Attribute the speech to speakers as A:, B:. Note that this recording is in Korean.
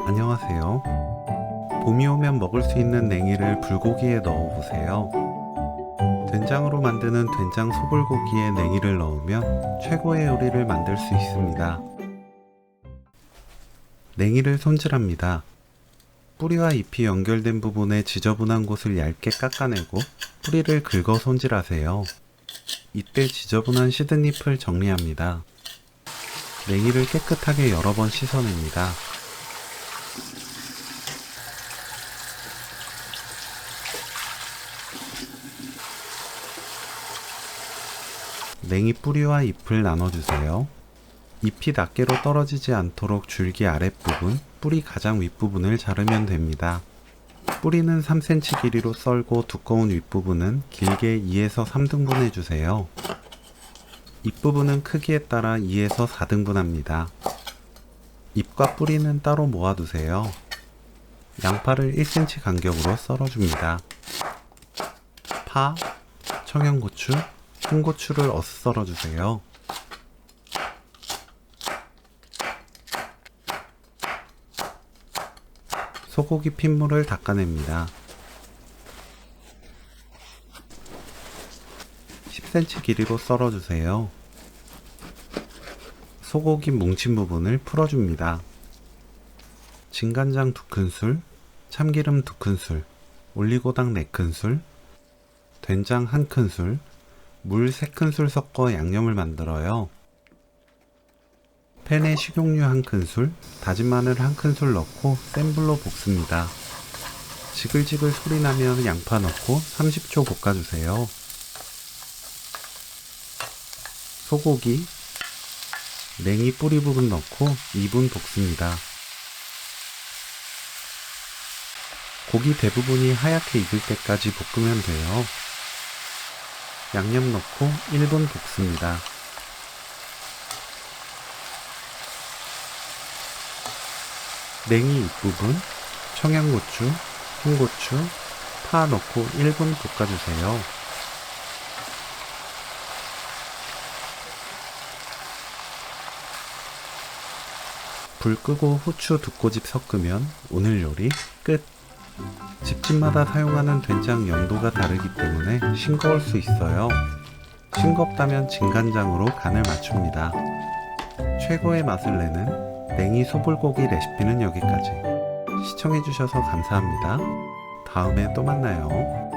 A: 안녕하세요. 봄이 오면 먹을 수 있는 냉이를 불고기에 넣어보세요. 된장으로 만드는 된장 소불고기에 냉이를 넣으면 최고의 요리를 만들 수 있습니다. 냉이를 손질합니다. 뿌리와 잎이 연결된 부분에 지저분한 곳을 얇게 깎아내고 뿌리를 긁어 손질하세요. 이때 지저분한 시든 잎을 정리합니다. 냉이를 깨끗하게 여러 번 씻어냅니다. 냉이 뿌리와 잎을 나눠주세요. 잎이 낱개로 떨어지지 않도록 줄기 아랫부분, 뿌리 가장 윗부분을 자르면 됩니다. 뿌리는 3cm 길이로 썰고 두꺼운 윗부분은 길게 2에서 3등분 해주세요. 잎부분은 크기에 따라 2에서 4등분 합니다. 잎과 뿌리는 따로 모아두세요. 양파를 1cm 간격으로 썰어줍니다. 파, 청양고추, 홍고추를 어슷 썰어주세요. 소고기 핏물을 닦아냅니다. 10cm 길이로 썰어주세요. 소고기 뭉친 부분을 풀어줍니다. 진간장 2큰술, 참기름 2큰술, 올리고당 4큰술, 된장 1큰술, 물 3큰술 섞어 양념을 만들어요. 팬에 식용유 1큰술, 다진 마늘 1큰술 넣고 센 불로 볶습니다. 지글지글 소리 나면 양파 넣고 30초 볶아주세요. 소고기, 냉이 뿌리 부분 넣고 2분 볶습니다. 고기 대부분이 하얗게 익을 때까지 볶으면 돼요. 양념 넣고 1분 볶습니다. 냉이 윗부분, 청양고추, 홍고추, 파 넣고 1분 볶아주세요. 불 끄고 후추 2꼬집 섞으면 오늘 요리 끝! 집집마다 사용하는 된장 염도가 다르기 때문에 싱거울 수 있어요. 싱겁다면 진간장으로 간을 맞춥니다. 최고의 맛을 내는 냉이 소불고기 레시피는 여기까지. 시청해주셔서 감사합니다. 다음에 또 만나요.